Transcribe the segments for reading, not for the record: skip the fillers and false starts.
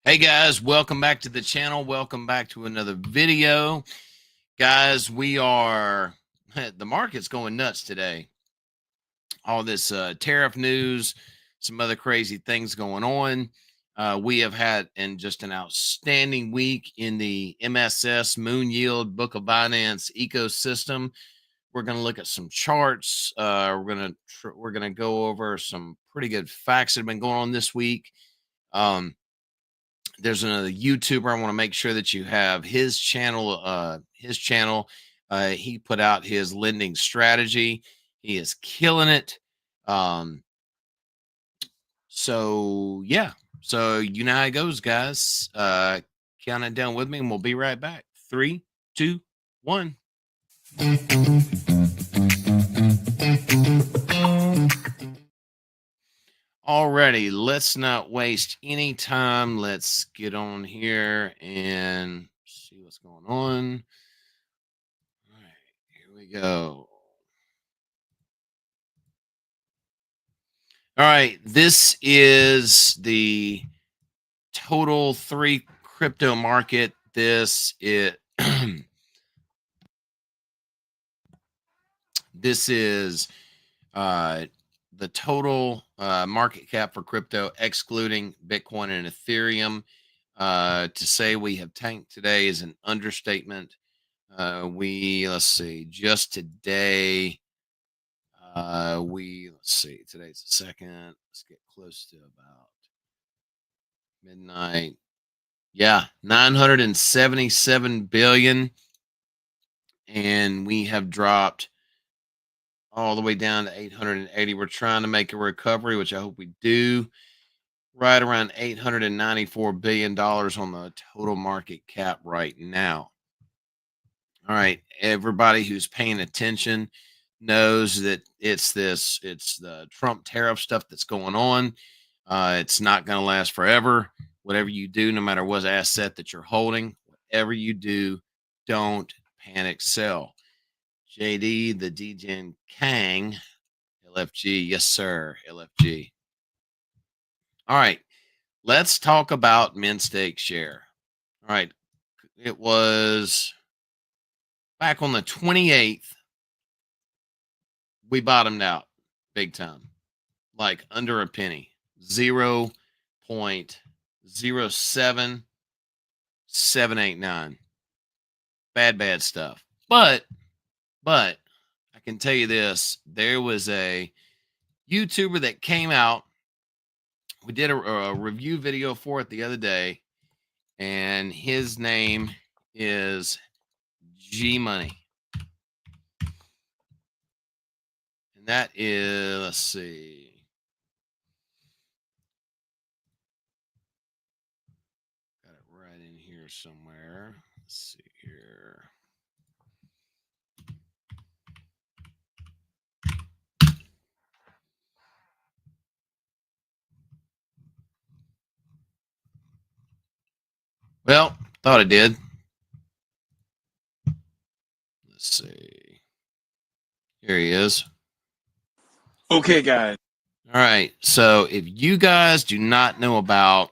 Hey guys, welcome back to the channel. Welcome back to another video. Guys, the market's going nuts today. All this tariff news, some other crazy things going on. We have had just an outstanding week in the MSS MoonYield Book of Binance ecosystem. We're going to look at some charts. We're gonna go over some pretty good facts that have been going on this week. There's another YouTuber. I want to make sure that you have his channel. He put out his lending strategy. He is killing it. Um, so yeah. So you know how it goes, guys. Count it down with me, and we'll be right back. 3, 2, 1. Alrighty, let's not waste any time. Let's get on here and see what's going on. All right, here we go. All right, this is the total 3 crypto market. This is this is the total market cap for crypto, excluding Bitcoin and Ethereum. To say we have tanked today is an understatement. Let's see, just today, let's see, today's the second. Let's get close to about midnight. Yeah, 977 billion. And we have dropped all the way down to 880. We're trying to make a recovery, which I hope we do. Right around $894 billion on the total market cap right now. All right, everybody who's paying attention knows that it's the Trump tariff stuff that's going on. It's not going to last forever. Whatever you do, no matter what asset that you're holding, whatever you do, don't panic sell. JD, the DGen Kang, LFG. Yes, sir. LFG. All right. Let's talk about min stake share. All right. It was back on the 28th. We bottomed out big time, like under a penny, 0.07789. Bad stuff. But I can tell you this, there was a YouTuber that came out. We did a review video for it the other day, and his name is G Money. And that is, let's see. Got it right in here somewhere. Let's see here. Well, thought I did. Let's see. Here he is. Okay, guys. All right. So if you guys do not know about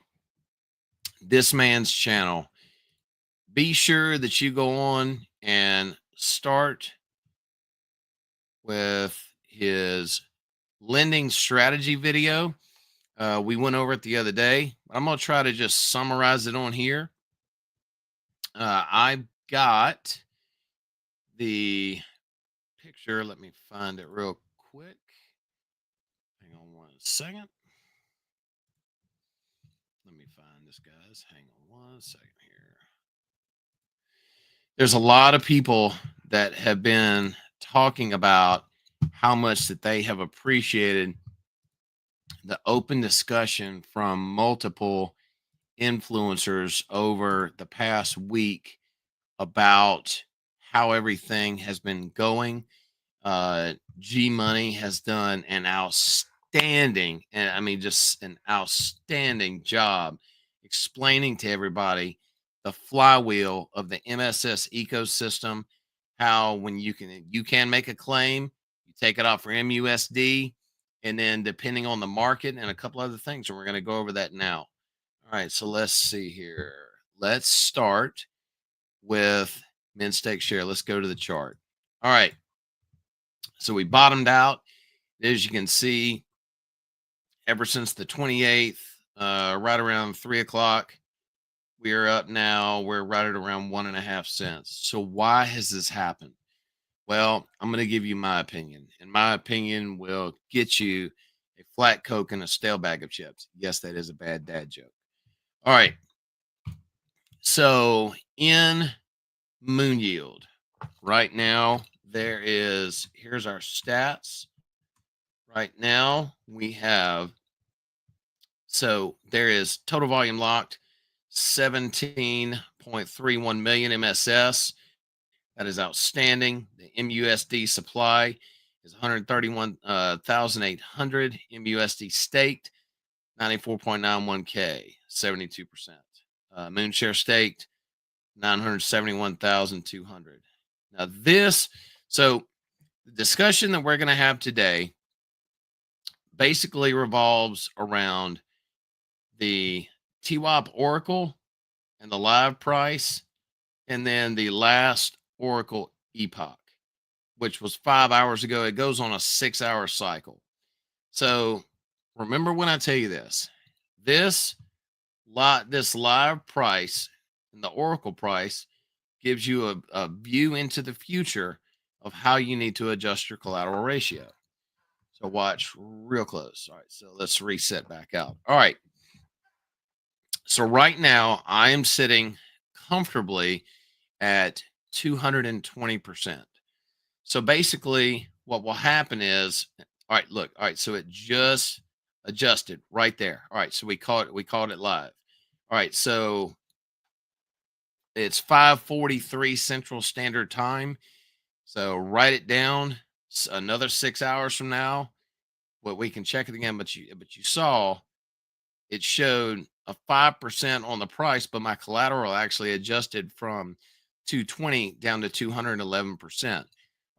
this man's channel, be sure that you go on and start with his lending strategy video. We went over it the other day. I'm going to try to just summarize it on here. I've got the picture. Let me find it real quick. Hang on one second. Let me find this, guys. Hang on one second here. There's a lot of people that have been talking about how much that they have appreciated the open discussion from multiple influencers over the past week about how everything has been going. G Money has done an outstanding, and I mean just an outstanding job explaining to everybody the flywheel of the MSS ecosystem. How when you can make a claim, you take it off for MUSD, and then depending on the market and a couple other things, and we're going to go over that now. All right, so let's see here. Let's start with min stake share. Let's go to the chart. All right, so we bottomed out. As you can see, ever since the 28th, right around 3 o'clock, we are up now. We're right at around 1.5 cents. So why has this happened? Well, I'm going to give you my opinion, and my opinion will get you a flat Coke and a stale bag of chips. Yes, that is a bad dad joke. All right. So in MoonYield, right now, here's our stats. Right now, there is total volume locked 17.31 million MSS. That is outstanding. The MUSD supply is 131,800. MUSD staked 94.91K, 72%. Moonshare staked 971,200. Now, so the discussion that we're going to have today basically revolves around the TWAP Oracle and the live price, and then the last Oracle epoch, which was 5 hours ago. It goes on a 6-hour cycle. So remember when I tell you this live price and the Oracle price gives you a view into the future of how you need to adjust your collateral ratio. So watch real close. All right, so let's reset back out. All right. So right now I am sitting comfortably at 220%. So basically what will happen is, all right, look, all right, so it just adjusted right there. All right, so we called it live. All right, so it's 5:43 Central Standard Time. So write it down. Another 6 hours from now, well, we can check it again, but you saw it showed a 5% on the price, but my collateral actually adjusted from 220 down to 211%.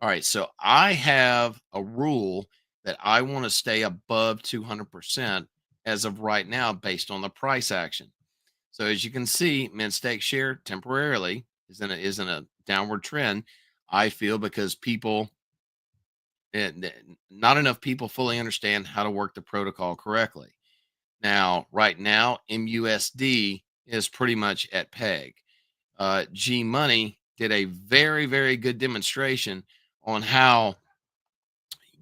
All right, so I have a rule that I want to stay above 200% as of right now based on the price action. So as you can see, min stake share temporarily is in a downward trend. I feel because not enough people fully understand how to work the protocol correctly. Now, right now, MUSD is pretty much at peg. G Money did a very, very good demonstration on how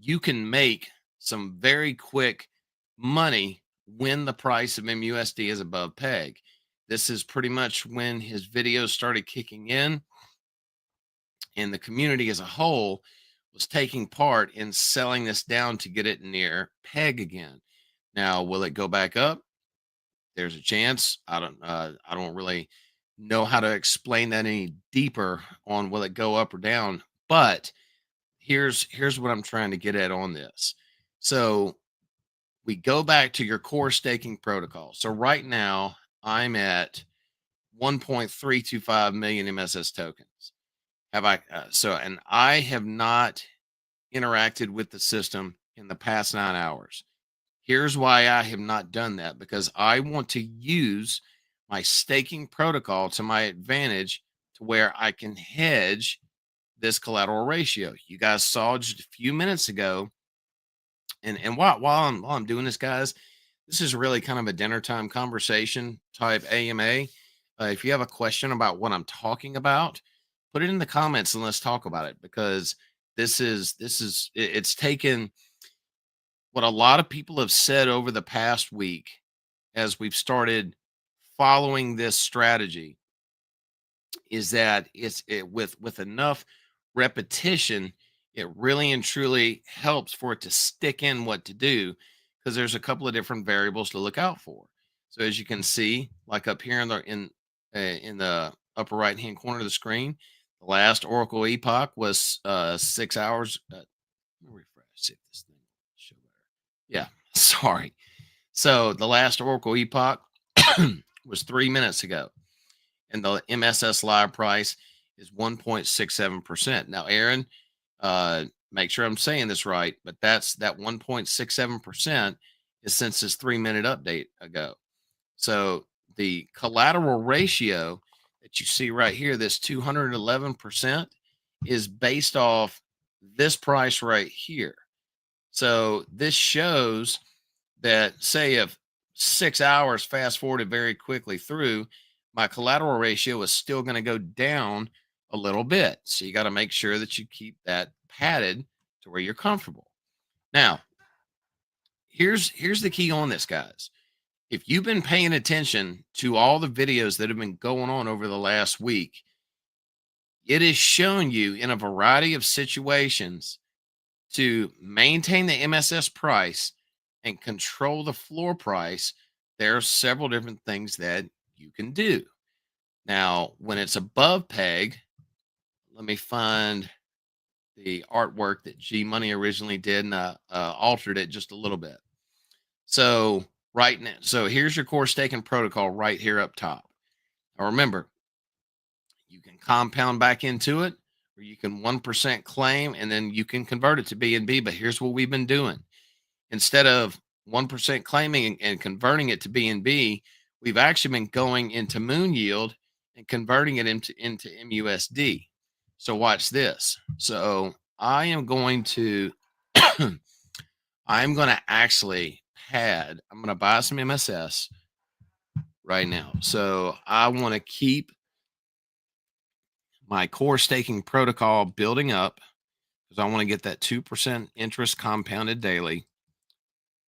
you can make some very quick money when the price of MUSD is above peg. This is pretty much when his videos started kicking in, and the community as a whole was taking part in selling this down to get it near peg again. Now, will it go back up? There's a chance. I don't really know how to explain that any deeper on will it go up or down, but here's what I'm trying to get at on this. So we go back to your core staking protocol. So right now I'm at 1.325 million MSS tokens. And I have not interacted with the system in the past 9 hours. Here's why I have not done that, because I want to use my staking protocol to my advantage to where I can hedge this collateral ratio. You guys saw just a few minutes ago, and while I'm doing this, guys, this is really kind of a dinner time conversation type AMA. If you have a question about what I'm talking about, put it in the comments and let's talk about it, because it's taken what a lot of people have said over the past week as we've started following this strategy is that with enough repetition, it really and truly helps for it to stick in what to do, because there's a couple of different variables to look out for. So as you can see, like up here in the upper right hand corner of the screen, the last Oracle epoch was 6 hours. Let me refresh, see if this thing will show better. Yeah, sorry. So the last Oracle epoch was 3 minutes ago, and the MSS live price is 1.67%. Now, Aaron, make sure I'm saying this right, but that 1.67% is since this 3-minute update ago. So the collateral ratio that you see right here, this 211%, is based off this price right here. So this shows that, say, if 6 hours fast forwarded very quickly through, my collateral ratio is still going to go down a little bit. So you got to make sure that you keep that padded to where you're comfortable. Now, here's the key on this, guys. If you've been paying attention to all the videos that have been going on over the last week, it is showing you in a variety of situations to maintain the MSS price and control the floor price. There are several different things that you can do. Now, when it's above peg, let me find the artwork that G Money originally did, and altered it just a little bit. So right now, so here's your core staking protocol right here up top. Now remember, you can compound back into it, or you can 1% claim, and then you can convert it to BNB. But here's what we've been doing. Instead of 1% claiming and converting it to BNB, we've actually been going into MoonYield and converting it into MUSD. So watch this. So I am going to I'm going to actually pad. I'm going to buy some MSS right now. So I want to keep my core staking protocol building up because I want to get that 2% interest compounded daily.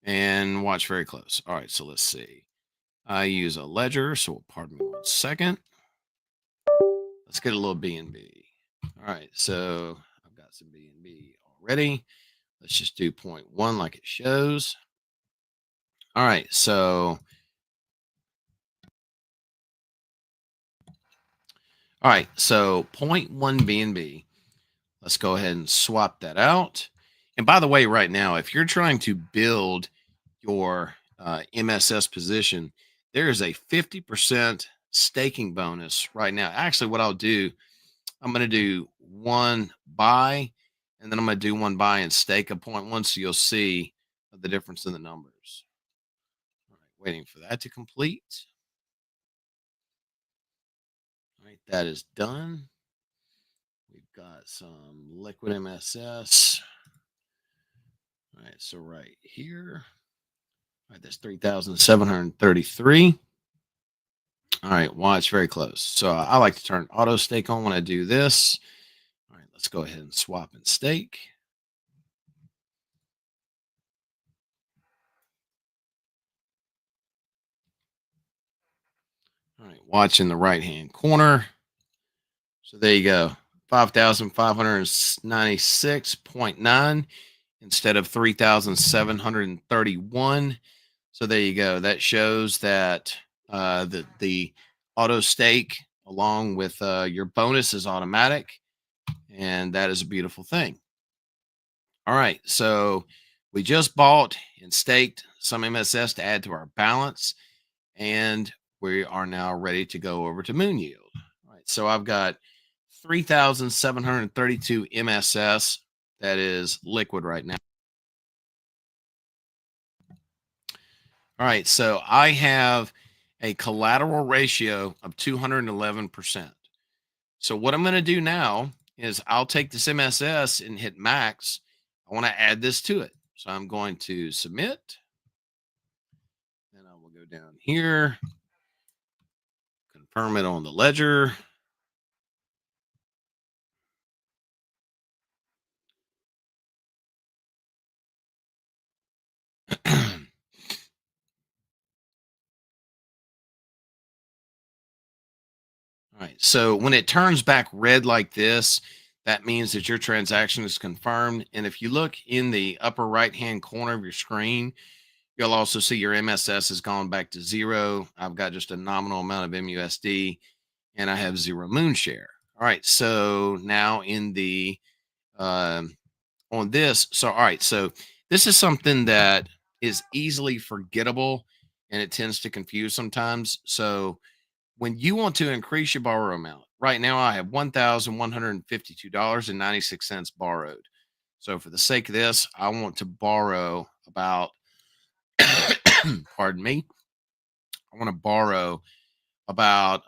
And watch very close. All right, so let's see. I use a ledger, so pardon me 1 second. Let's get a little BNB. All right, so I've got some BNB already. Let's just do 0.1 like it shows. All right, so all right, so 0.1 BNB. Let's go ahead and swap that out. And by the way, right now, if you're trying to build your MSS position, there is a 50% staking bonus right now. Actually, what I'll do, I'm going to do one buy, and then I'm going to do one buy and stake a 0.1, so you'll see the difference in the numbers. All right, waiting for that to complete. All right, that is done. We've got some liquid MSS. All right, so right here. All right, that's 3,733. All right, watch very close. So I like to turn auto stake on when I do this. All right, let's go ahead and swap and stake. All right, watch in the right hand corner. So there you go, 5,596.9 instead of 3,731. So there you go. That shows that the auto stake along with your bonus is automatic, and that is a beautiful thing. All right, so we just bought and staked some MSS to add to our balance, and we are now ready to go over to MoonYield. All right, so I've got 3,732 MSS that is liquid right now. All right, so I have a collateral ratio of 211%. So what I'm going to do now is I'll take this MSS and hit max. I want to add this to it. So I'm going to submit. Then I will go down here, confirm it on the ledger. All right. So when it turns back red like this, that means that your transaction is confirmed. And if you look in the upper right hand corner of your screen, you'll also see your MSS has gone back to zero. I've got just a nominal amount of MUSD, and I have 0 moon share. All right. So now in the on this, so all right. So this is something that is easily forgettable, and it tends to confuse sometimes. So when you want to increase your borrow amount, right now I have $1,152.96 borrowed. So for the sake of this, I want to borrow about, pardon me, I want to borrow about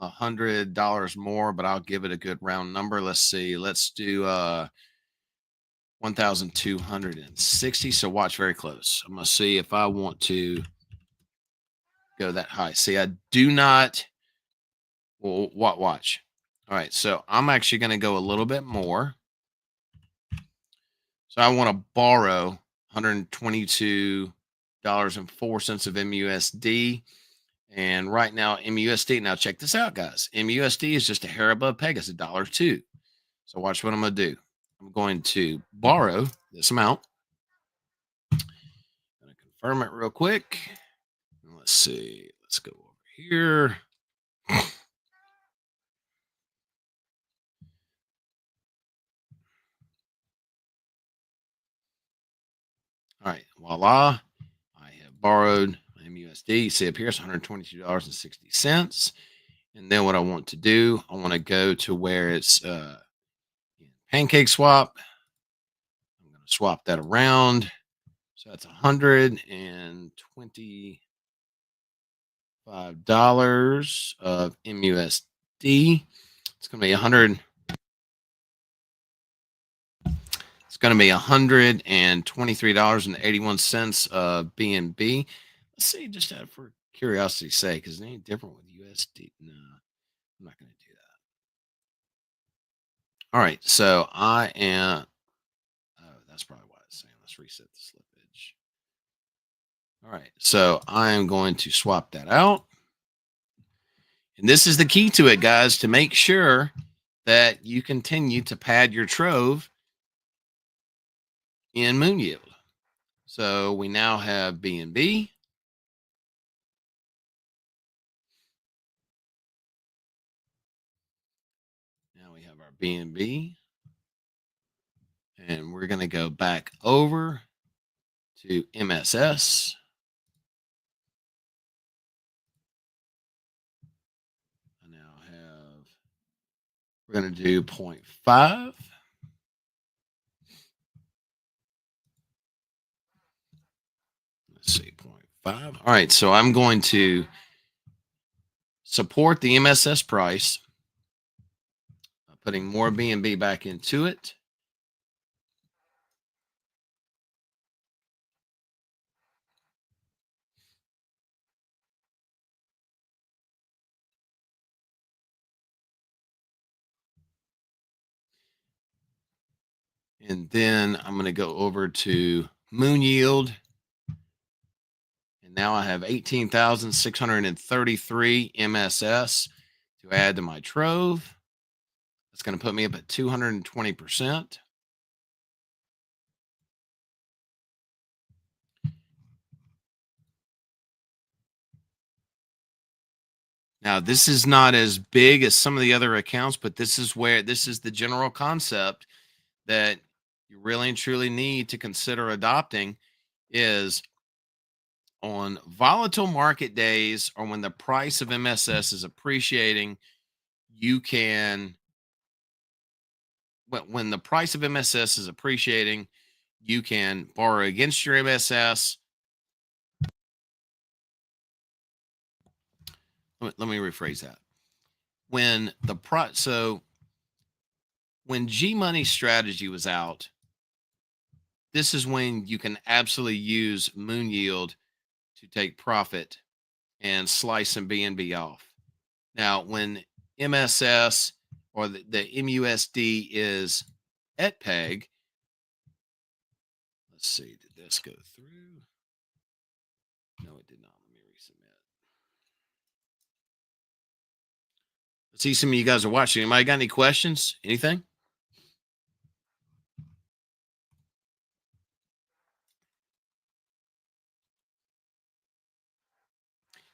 $100 more, but I'll give it a good round number. Let's see. Let's do 1,260. So watch very close. I'm gonna see if I want to go that high. See, I do not. Well, watch. All right, so I'm actually going to go a little bit more. So I want to borrow $122.04 of MUSD. And right now, MUSD, now check this out, guys. MUSD is just a hair above peg. It's $1.02. So watch what I'm going to do. I'm going to borrow this amount. I'm going to confirm it real quick. Let's see. Let's go over here. All right, voila. I have borrowed MUSD. See up here, it's $122.60. And then what I want to do, I want to go to where it's pancake swap. I'm going to swap that around. So that's $125 of MUSD. It's going to be 100. It's going to be $123.81 of BNB. Let's see, just out for curiosity's sake, is it any different with USD? No, I'm not going to do that. All right, so I am. Oh, that's probably why it's saying. Let's reset the slippage. All right, so I am going to swap that out. And this is the key to it, guys, to make sure that you continue to pad your trove in MoonYield. So we now have BNB. Now we have our BNB. And we're going to go back over to MSS. I now have, we're going to do 0.5. Let's see, 0.5. All right, so I'm going to support the MSS price, putting more BNB back into it. And then I'm going to go over to MoonYield. And now I have 18,633 MSS to add to my trove. That's going to put me up at 220%. Now, this is not as big as some of the other accounts, but this is the general concept that you really and truly need to consider adopting is on volatile market days or when the price of MSS is appreciating, you can, when the price of MSS is appreciating, you can borrow against your MSS. Let me rephrase that. When the price, so when G Money strategy was out, this is when you can absolutely use MoonYield to take profit and slice some BNB off. Now, when MSS or the MUSD is at peg, let's see, did this go through? No, it did not. Let me resubmit. Let's see, some of you guys are watching. Anybody got any questions? Anything?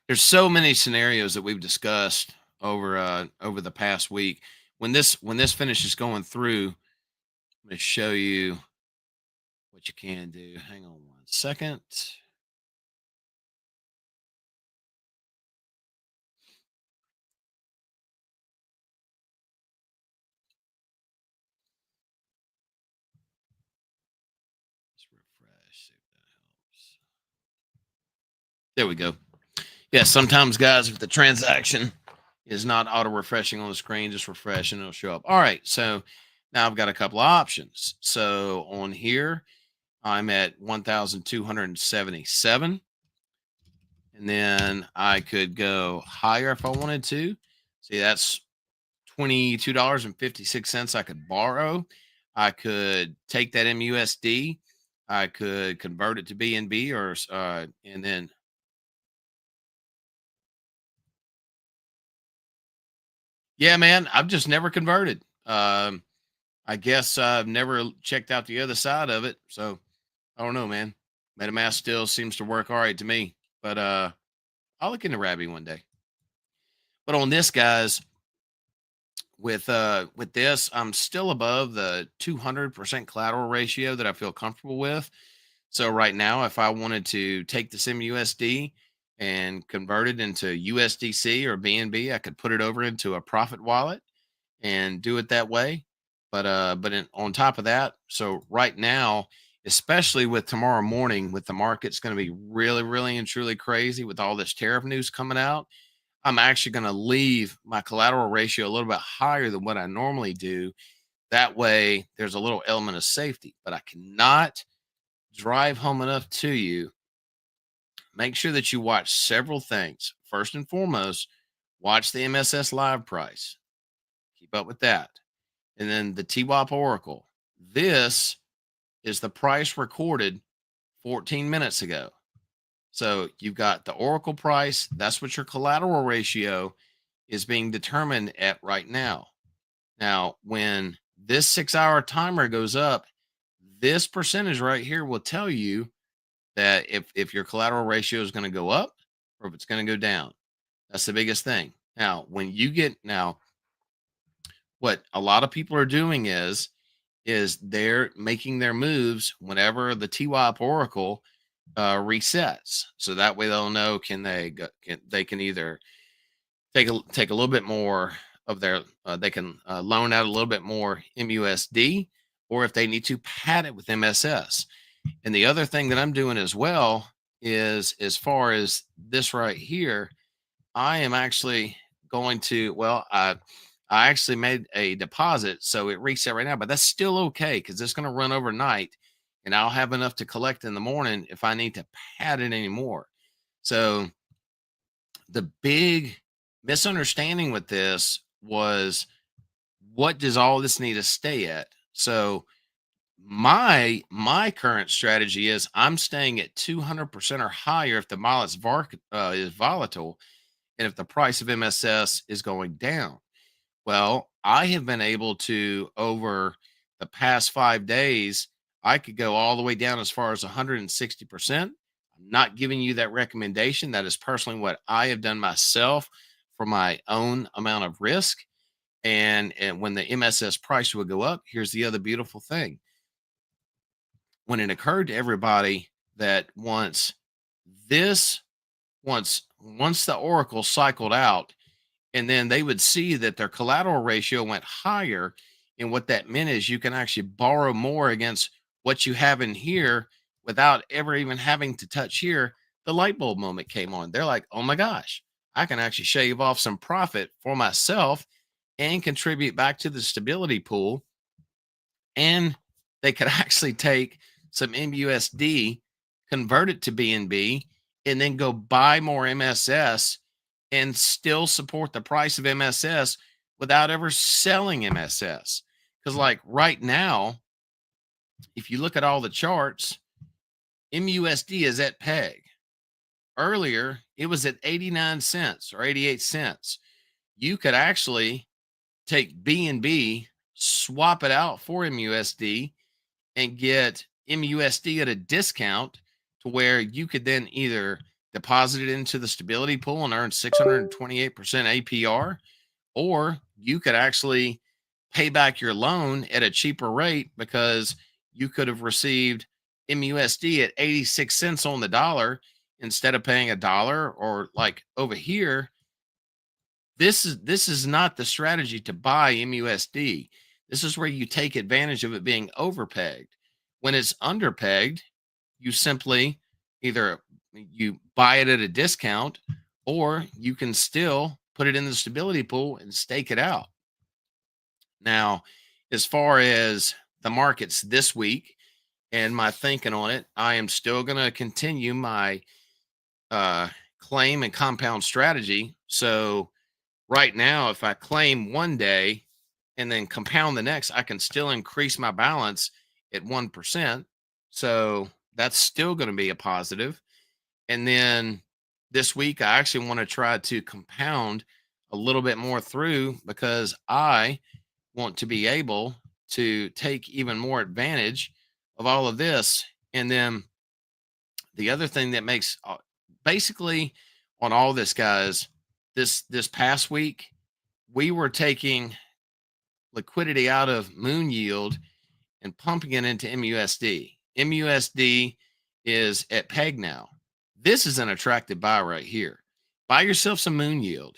There's so many scenarios that we've discussed over the past week. When this finishes going through, I'm going to show you what you can do. Hang on one second. Let's refresh, see if that helps. There we go. Yeah, sometimes, guys, if the transaction is not auto refreshing on the screen, just refresh and it'll show up. All right, so now I've got a couple of options. So on here, I'm at 1,277, and then I could go higher if I wanted to. See, that's $22.56 I could borrow. I could take that MUSD. I could convert it to BNB, or and then yeah, man, I've just never converted. I guess I've never checked out the other side of it, so I don't know, man. MetaMask still seems to work all right to me, but I'll look into Rabby one day. But on this, guys, with this, I'm still above the 200% collateral ratio that I feel comfortable with. So right now, if I wanted to take the MUSD and convert it into USDC or BNB, I could put it over into a profit wallet and do it that way. But on top of that, so right now, especially with tomorrow morning, with the market's going to be really, really and truly crazy with all this tariff news coming out, I'm actually going to leave my collateral ratio a little bit higher than what I normally do. That way, there's a little element of safety, but I cannot drive home enough to you. Make sure that you watch several things. First and foremost, watch the MSS live price. Keep up with that. And then the TWAP Oracle. This is the price recorded 14 minutes ago. So you've got the Oracle price. That's what your collateral ratio is being determined at right now. Now, when this 6-hour timer goes up, this percentage right here will tell you that if your collateral ratio is going to go up or if it's going to go down. That's the biggest thing. Now, when you get now, what a lot of people are doing is they're making their moves whenever the TWAP Oracle resets. So that way they'll know they can either take a little bit more of their they can loan out a little bit more MUSD, or if they need to pad it with MSS. And the other thing that I'm doing as well is, as far as this right here, I am actually going to, I actually made a deposit, so it reset right now, but that's still okay because it's going to run overnight and I'll have enough to collect in the morning if I need to pad it anymore. So the big misunderstanding with this was, what does all this need to stay at? So my current strategy is I'm staying at 200% or higher if the wallet's is volatile and if the price of MSS is going down. Well, I have been able to, over the past 5 days, I could go all the way down as far as 160%. I'm not giving you that recommendation. That is personally what I have done myself for my own amount of risk. And when the MSS price would go up, here's the other beautiful thing. When it occurred to everybody that this, once the Oracle cycled out, and then they would see that their collateral ratio went higher. And what that meant is you can actually borrow more against what you have in here without ever even having to touch here. The light bulb moment came on. They're like, oh my gosh, I can actually shave off some profit for myself and contribute back to the stability pool. And they could actually take some MUSD, convert it to BNB, and then go buy more MSS and still support the price of MSS without ever selling MSS. Because, like right now, if you look at all the charts, MUSD is at peg. Earlier, it was at 89 cents or 88 cents. You could actually take BNB, swap it out for MUSD, and get MUSD at a discount to where you could then either deposit it into the stability pool and earn 628% APR, or you could actually pay back your loan at a cheaper rate because you could have received MUSD at 86 cents on the dollar instead of paying a dollar. Or like over here, this is not the strategy to buy MUSD. This is where you take advantage of it being overpegged. When it's underpegged, you simply either you buy it at a discount, or you can still put it in the stability pool and stake it out. Now, as far as the markets this week and my thinking on it, I am still going to continue my uh, claim and compound strategy. So, right now, if I claim one day and then compound the next, I can still increase my balance at 1%. So, that's still going to be a positive. And then this week, I actually want to try to compound a little bit more through because I want to be able to take even more advantage of all of this. And then the other thing that makes basically on all this, guys, this past week, we were taking liquidity out of MoonYield and pumping it into MUSD. MUSD is at peg now. This is an attractive buy right here. Buy yourself some MoonYield.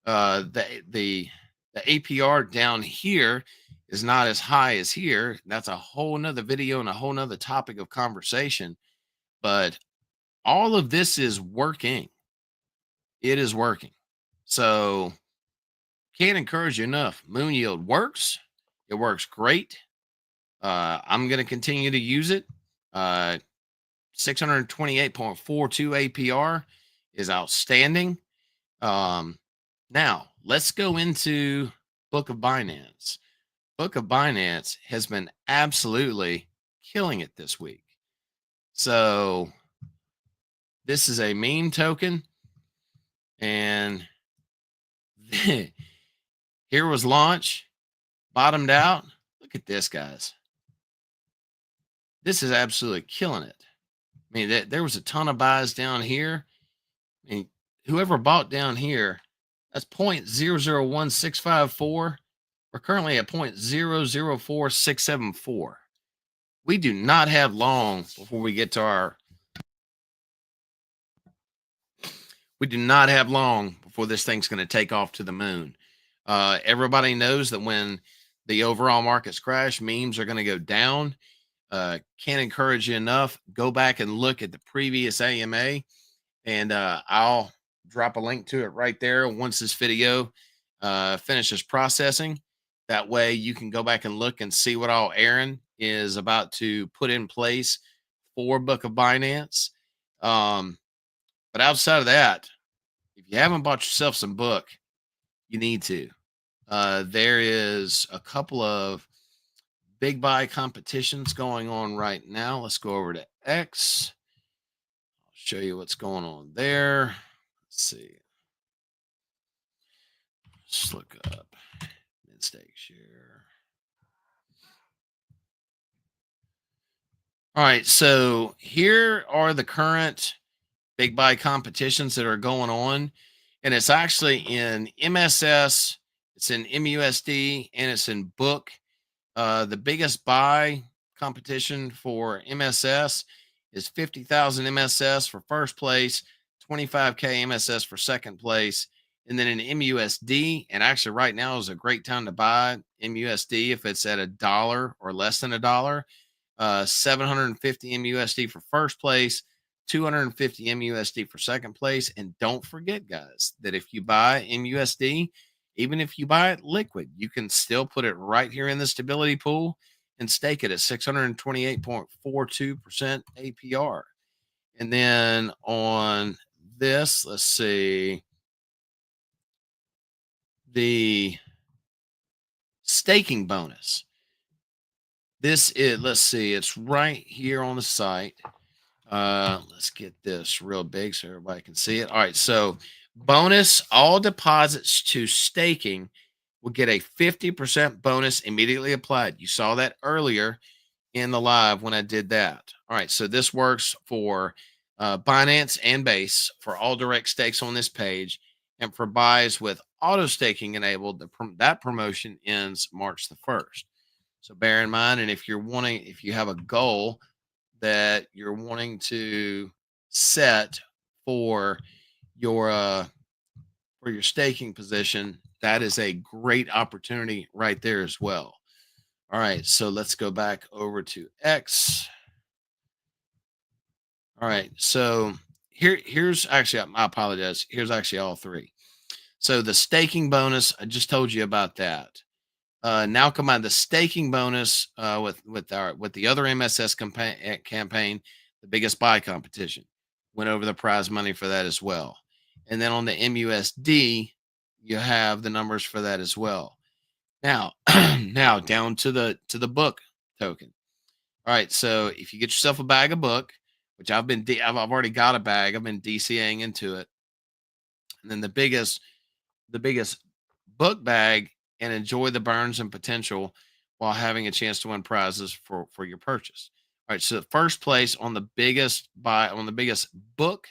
The APR down here is not as high as here. That's a whole nother video and a whole nother topic of conversation. But all of this is working. It is working. So can't encourage you enough. MoonYield works. It works great. I'm going to continue to use it. 628.42 APR is outstanding. Now, let's go into Book of Binance. Book of Binance has been absolutely killing it this week. So, this is a meme token. And here was launch, bottomed out. Look at this, guys. This is absolutely killing it. I mean, there was a ton of buys down here. I mean, whoever bought down here, that's 0.001654. We're currently at 0.004674. We do not have long before we get to our. We do not have long before this thing's going to take off to the moon. Everybody knows that when the overall markets crash, memes are going to go down. Can't encourage you enough. Go back and look at the previous AMA, and I'll drop a link to it right there once this video finishes processing. That way you can go back and look and see what all Aaron is about to put in place for Book of Binance. But outside of that, if you haven't bought yourself some book, you need to. There is a couple of big buy competitions going on right now. Let's go over to X. I'll show you what's going on there. Let's see. Let's look up mid-stake share. All right, so here are the current big buy competitions that are going on, and it's actually in MSS, it's in MUSD, and it's in Book. The biggest buy competition for MSS is 50,000 MSS for first place, 25K MSS for second place. And then in MUSD, and actually right now is a great time to buy MUSD if it's at $1 or less than $1. 750 MUSD for first place, 250 MUSD for second place. And don't forget, guys, that if you buy MUSD, even if you buy it liquid, you can still put it right here in the stability pool and stake it at 628.42% APR. And then on this, let's see, the staking bonus. This is, let's see, it's right here on the site. Let's get this real big so everybody can see it. All right, so bonus, all deposits to staking will get a 50% bonus immediately applied. You saw that earlier in the live when I did that. All right, so this works for Binance and Base for all direct stakes on this page, and for buys with auto staking enabled, that promotion ends March the 1st. So bear in mind, and if you have a goal that you're wanting to set for your staking position, that is a great opportunity right there as well. All right, so let's go back over to X. All right, so here's actually, I apologize. Here's actually all three. So the staking bonus, I just told you about that. Now combine the staking bonus with the other MSS campaign, the biggest buy competition. Went over the prize money for that as well. And then on the MUSD, you have the numbers for that as well. Now, now down to the book token. All right, so if you get yourself a bag of book, which I've already got a bag. I've been DCAing into it. And then the biggest book bag, and enjoy the burns and potential while having a chance to win prizes for your purchase. All right, so the first place on the biggest book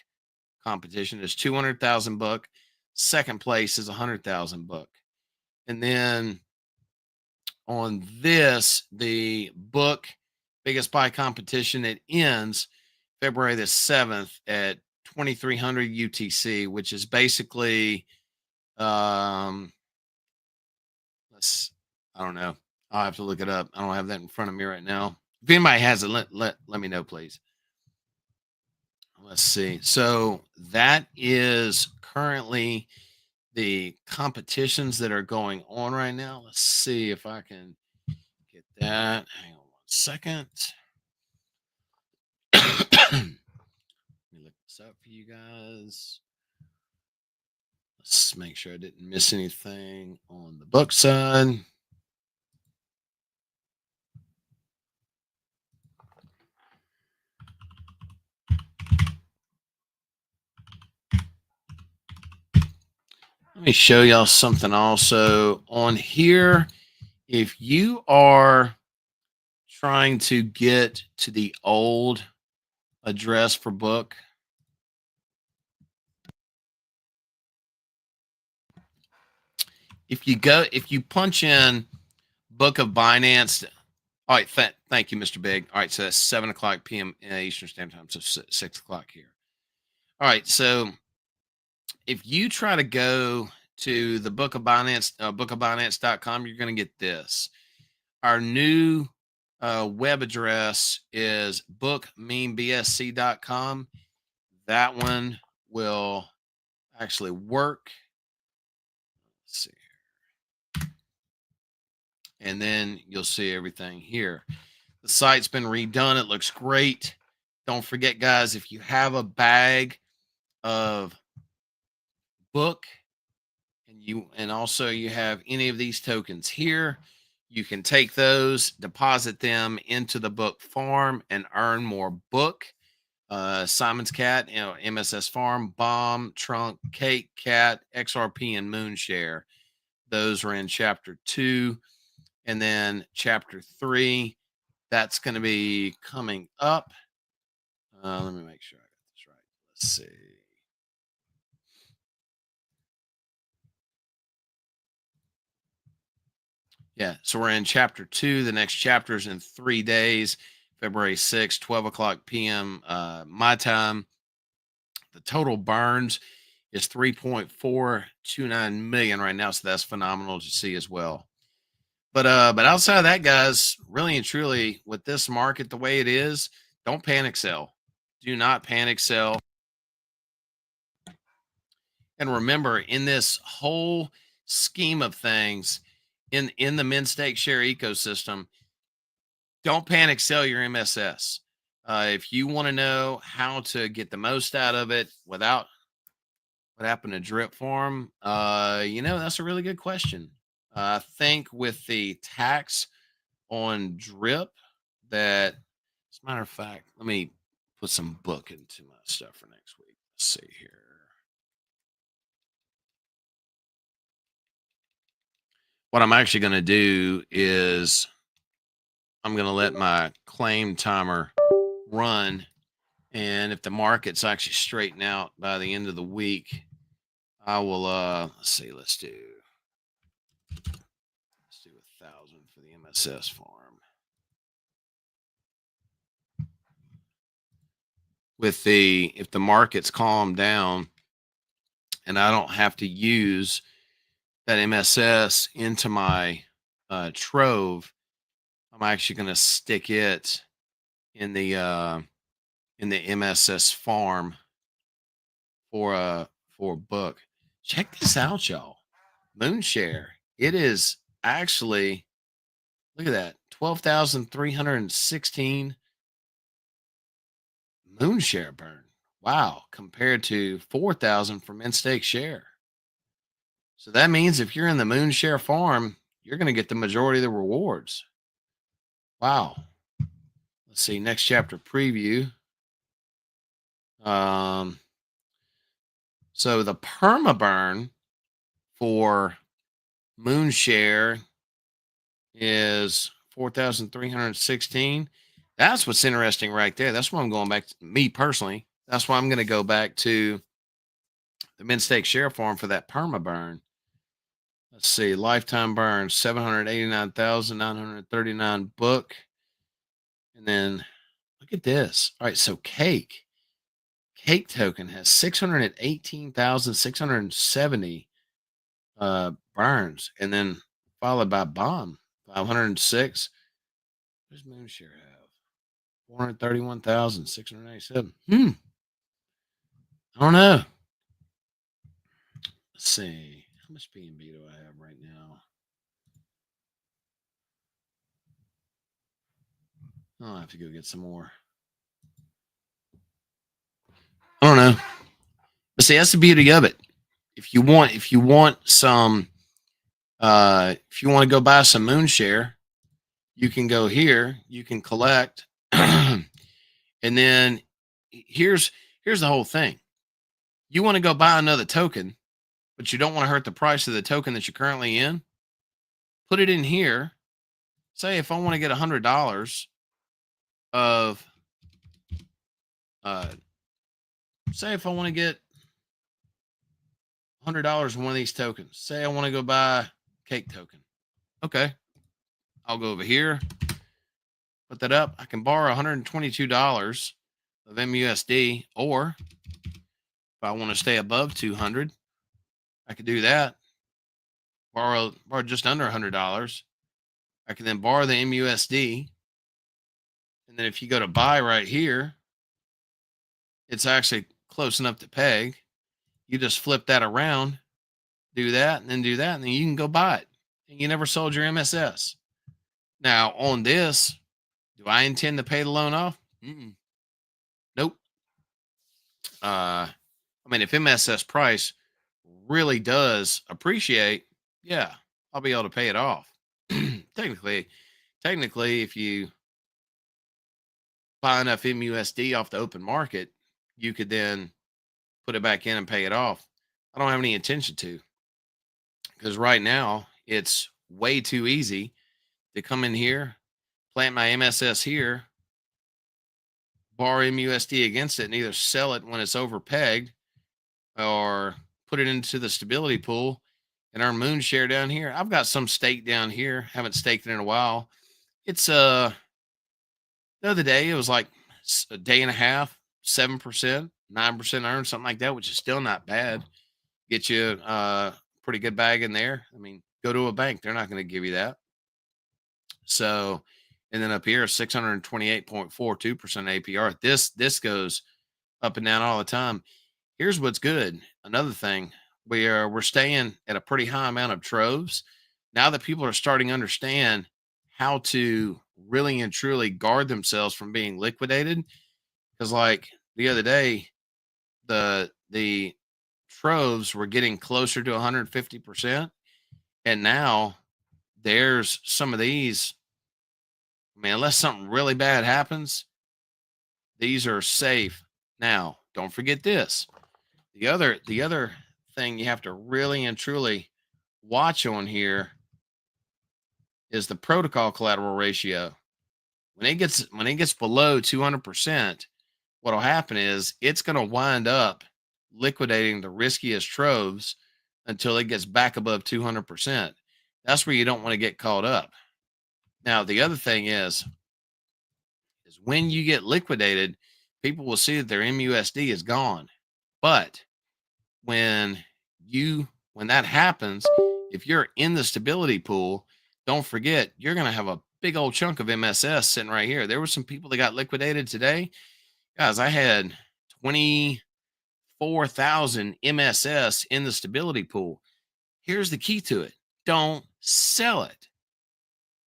competition is 200,000 book. Second place is 100,000 book. And then on this, the book biggest buy competition, it ends February the 7th at 2300 UTC, which is basically um let's I don't know. I'll have to look it up. I don't have that in front of me right now. If anybody has it, let me know, please. Let's see. So that is currently the competitions that are going on right now. Let's see if I can get that. Hang on 1 second. Let me look this up for you guys. Let's make sure I didn't miss anything on the book side. Let me show y'all something also on here. If you are trying to get to the old address for book, if you punch in Book of Binance. All right, thank you, Mr. Big. All right, so that's 7 o'clock p.m. Eastern Standard Time, so 6 o'clock here. All right, so if you try to go to the Book of Binance, bookofbinance.com, you're going to get this. Our new web address is bookmeanbsc.com. That one will actually work. Let's see here. And then you'll see everything here. The site's been redone. It looks great. Don't forget, guys, if you have a bag of book and also you have any of these tokens here, you can take those, deposit them into the book farm, and earn more book. Simon's Cat, MSS Farm, Bomb, Trunk, Cake, Cat, XRP, and Moonshare. Those are in chapter 2. And then chapter 3, that's going to be coming up. Let me make sure I got this right. Let's see. Yeah, so we're in chapter 2. The next chapter is in 3 days, February 6th, 12 o'clock p.m. My time. The total burns is 3.429 million right now, so that's phenomenal to see as well. But outside of that, guys, really and truly, with this market the way it is, don't panic sell. Do not panic sell. And remember, in this whole scheme of things, in the min stake share ecosystem, don't panic sell your MSS. If you want to know how to get the most out of it without what happened to drip form, that's a really good question. I think with the tax on drip, that, as a matter of fact, let me put some book into my stuff for next week. Let's see here. What I'm actually going to do is I'm going to let my claim timer run. And if the markets actually straighten out by the end of the week, I will, let's see, let's do 1,000 for the MSS farm. If the markets calm down and I don't have to use that MSS into my trove, I'm actually going to stick it in the MSS farm for a book. Check this out, y'all. Moonshare. It is actually, look at that, 12,316 Moonshare burn. Wow, compared to 4,000 from in-stake share. So that means if you're in the Moonshare farm, you're going to get the majority of the rewards. Wow. Let's see, next chapter preview. So the perma burn for Moonshare is 4,316. That's what's interesting right there. That's why I'm going back to me personally. That's why I'm going to go back to the min-stake share farm for that perma burn. Let's see, lifetime burn 789,939 book. And then look at this. All right, so Cake token has 618,670 burns, and then followed by Bomb 506. What does Moonshare have? 431,687. I don't know. Let's see. How much BNB do I have right now? I'll have to go get some more. I don't know. But see, that's the beauty of it. If you want some, if you want to go buy some Moonshare, you can go here. You can collect, and then here's the whole thing. You want to go buy another token, but you don't want to hurt the price of the token that you're currently in. Put it in here. Say if I want to get $100 of, say if I want to get $100 in one of these tokens. Say I want to go buy Cake token. Okay, I'll go over here, put that up. I can borrow $122 of MUSD, or if I want to stay above 200, I could do that. Borrow just under $100. I can then borrow the MUSD, and then if you go to buy right here, it's actually close enough to peg. You just flip that around, do that, and then do that, and then you can go buy it. And you never sold your MSS. Now, on this, do I intend to pay the loan off? Nope. I mean, if MSS price really does appreciate, yeah, I'll be able to pay it off. Technically, if you buy enough MUSD off the open market, you could then put it back in and pay it off. I don't have any intention to, because right now it's way too easy to come in here, plant my MSS here, borrow MUSD against it, and either sell it when it's overpegged or put it into the stability pool and earn Moonshare down here. I've got some stake down here. Haven't staked it in a while. It's the other day it was like a day and a half, 7%, 9% earned, something like that, which is still not bad. Get you a pretty good bag in there. I mean, go to a bank, they're not going to give you that. So, and then up here, 628.42% APR. This goes up and down all the time. Here's what's good. Another thing, we're staying at a pretty high amount of troves. Now that people are starting to understand how to really and truly guard themselves from being liquidated. Because like the other day, the troves were getting closer to 150%. And now there's some of these, I mean, unless something really bad happens, these are safe. Now, don't forget this. The other thing you have to really and truly watch on here is the protocol collateral ratio. When it gets below 200%, what'll happen is it's going to wind up liquidating the riskiest troves until it gets back above 200%. That's where you don't want to get caught up. Now, the other thing is when you get liquidated, people will see that their MUSD is gone. But when that happens, if you're in the stability pool, don't forget you're going to have a big old chunk of MSS sitting right here. There were some people that got liquidated today. Guys, I had 4,000 MSS in the stability pool. Here's the key to it. Don't sell it.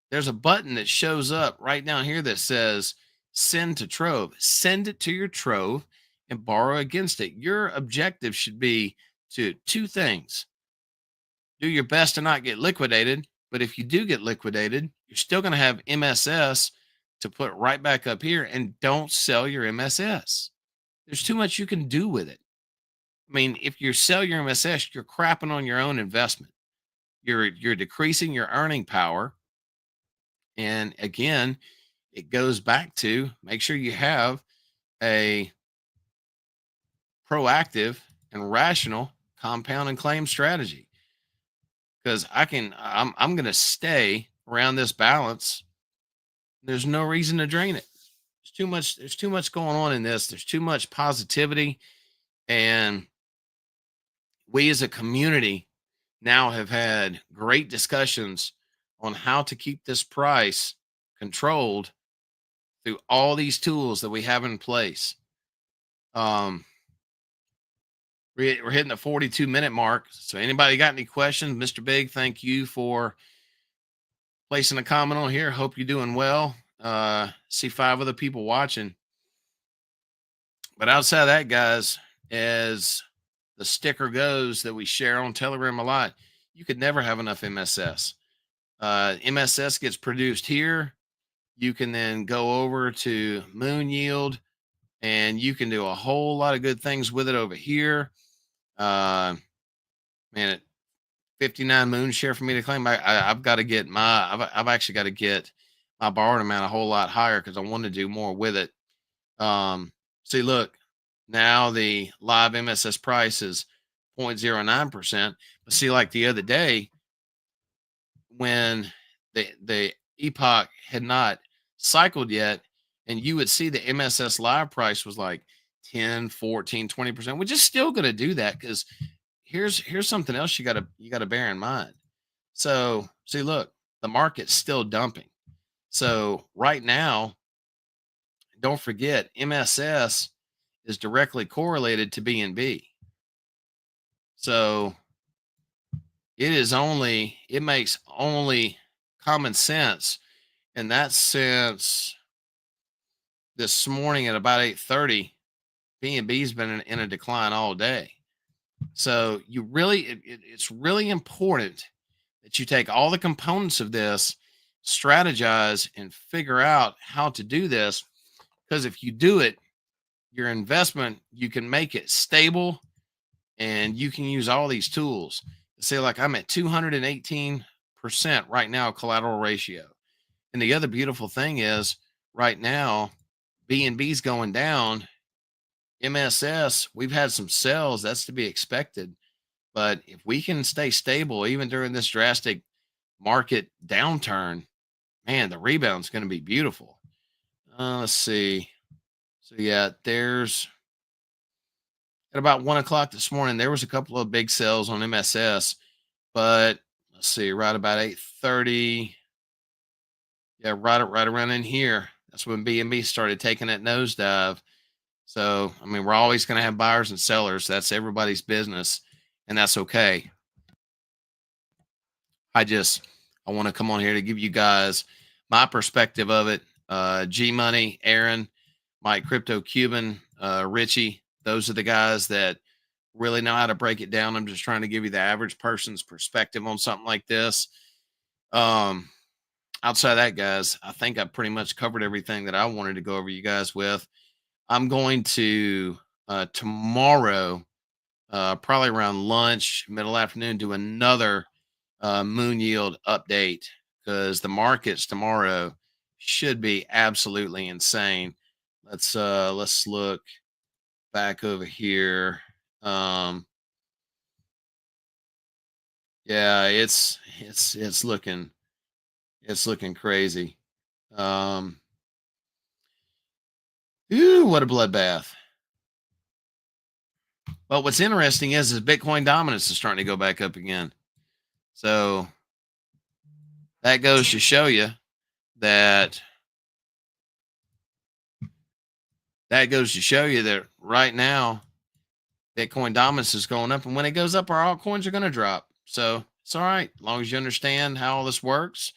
There's a button that shows up right down here that says send to Trove. Send it to your Trove and borrow against it. Your objective should be to two things. Do your best to not get liquidated, but if you do get liquidated, you're still going to have MSS to put right back up here, and don't sell your MSS. There's too much you can do with it. I mean, if you sell your MSS, you're crapping on your own investment. You're decreasing your earning power. And again, it goes back to make sure you have a proactive and rational compound and claim strategy. Because I'm going to stay around this balance. There's no reason to drain it. There's too much going on in this. There's too much positivity. And we as a community now have had great discussions on how to keep this price controlled through all these tools that we have in place. We're hitting the 42-minute mark. So anybody got any questions? Mr. Big, thank you for placing a comment on here. Hope you're doing well. See 5 other people watching. But outside of that, guys, as the sticker goes that we share on Telegram a lot, you could never have enough MSS. MSS gets produced here. You can then go over to MoonYield, and you can do a whole lot of good things with it over here. Man, 59 moon share for me to claim. I've got to get I've actually got to get my borrowed amount a whole lot higher because I want to do more with it. See, look, now the live MSS price is 0.09%. But see, like the other day, when the epoch had not cycled yet, and you would see the MSS live price was like 10, 14, 20%, which is still going to do that because here's something else you gotta bear in mind. So see, look, the market's still dumping. So right now, don't forget, MSS is directly correlated to BNB. So it makes only common sense. In that sense, this morning at about 8:30, BNB's been in a decline all day. So it's really important that you take all the components of this, strategize, and figure out how to do this. Because if you do it, your investment, you can make it stable, and you can use all these tools. Say, like, I'm at 218% right now, collateral ratio. And the other beautiful thing is right now, BNB's going down. MSS, we've had some sales. That's to be expected. But if we can stay stable, even during this drastic market downturn, man, the rebound's going to be beautiful. Let's see. So yeah, there's at about 1 o'clock this morning, there was a couple of big sales on MSS, but let's see, right about 8:30. Yeah, right around in here. That's when BNB started taking that nosedive. So, I mean, we're always going to have buyers and sellers. That's everybody's business, and that's okay. I want to come on here to give you guys my perspective of it. G Money, Aaron, Mike Crypto Cuban, Richie, those are the guys that really know how to break it down. I'm just trying to give you the average person's perspective on something like this. Outside of that, guys, I think I pretty much covered everything that I wanted to go over you guys with. I'm going to tomorrow, probably around lunch, middle afternoon, do another MoonYield update because the markets tomorrow should be absolutely insane. Let's look back over here. Yeah, it's looking crazy. Ooh, what a bloodbath. But what's interesting is Bitcoin dominance is starting to go back up again. So that goes to show you that right now Bitcoin dominance is going up, and when it goes up, our altcoins are going to drop. So it's all right, as long as you understand how all this works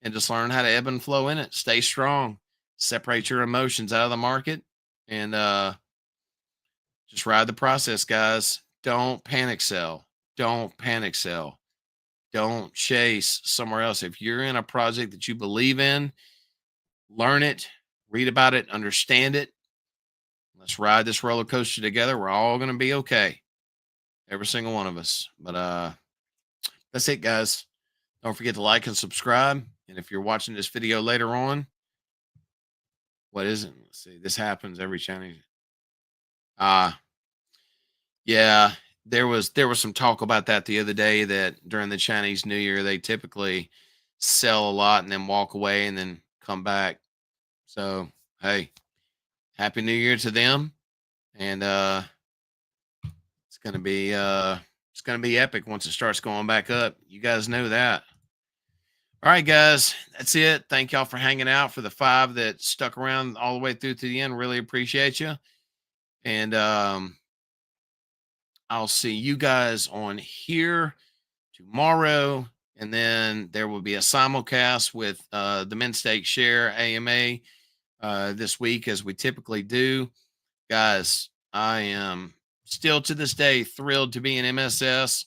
and just learn how to ebb and flow in it. Stay strong, separate your emotions out of the market, and just ride the process, guys. Don't panic sell. Don't panic sell. Don't chase somewhere else. If you're in a project that you believe in, learn it, read about it, understand it. Let's ride this roller coaster together. We're all going to be okay. Every single one of us. But that's it, guys. Don't forget to like and subscribe. And if you're watching this video later on, what is it? Let's see. This happens every Chinese. Yeah, there was some talk about that the other day, that during the Chinese New Year they typically sell a lot and then walk away and then come back. So, hey, happy New Year to them. And it's going to be epic once it starts going back up. You guys know that. All right, guys, that's it. Thank y'all for hanging out. For the 5 that stuck around all the way through to the end, really appreciate you. And I'll see you guys on here tomorrow, and then there will be a simulcast with the Mint Stake Share AMA this week, as we typically do. Guys, I am still to this day thrilled to be in MSS.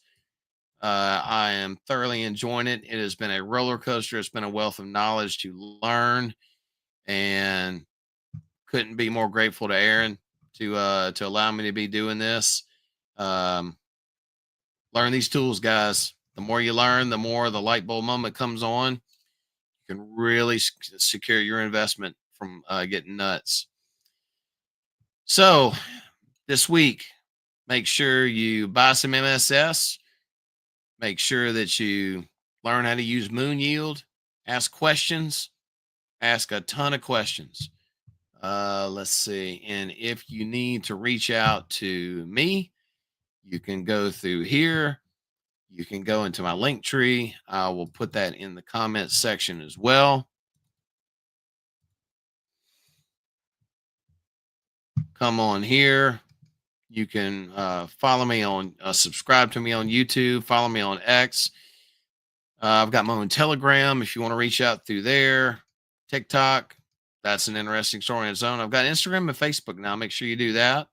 I am thoroughly enjoying it. It has been a roller coaster. It's been a wealth of knowledge to learn, and couldn't be more grateful to Aaron to allow me to be doing this. Learn these tools, guys. The more you learn, the more the light bulb moment comes on. You can really secure your investment from getting nuts. So this week, make sure you buy some MSS. Make sure that you learn how to use MoonYield. Ask questions. Ask a ton of questions. Let's see. And if you need to reach out to me, you can go through here. You can go into my link tree. I will put that in the comments section as well. Come on here. You can follow me on, subscribe to me on YouTube. Follow me on X. I've got my own Telegram if you want to reach out through there. TikTok. That's an interesting story in its own. I've got Instagram and Facebook now. Make sure you do that.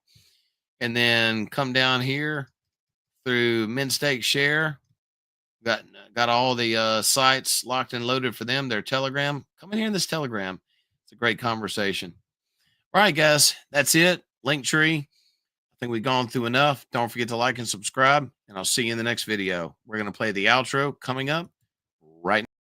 And then come down here through Mint Stake Share. Got all the sites locked and loaded for them. Their Telegram. Come in here in this Telegram. It's a great conversation. All right, guys. That's it. Linktree. I think we've gone through enough. Don't forget to like and subscribe, and I'll see you in the next video. We're going to play the outro coming up right now.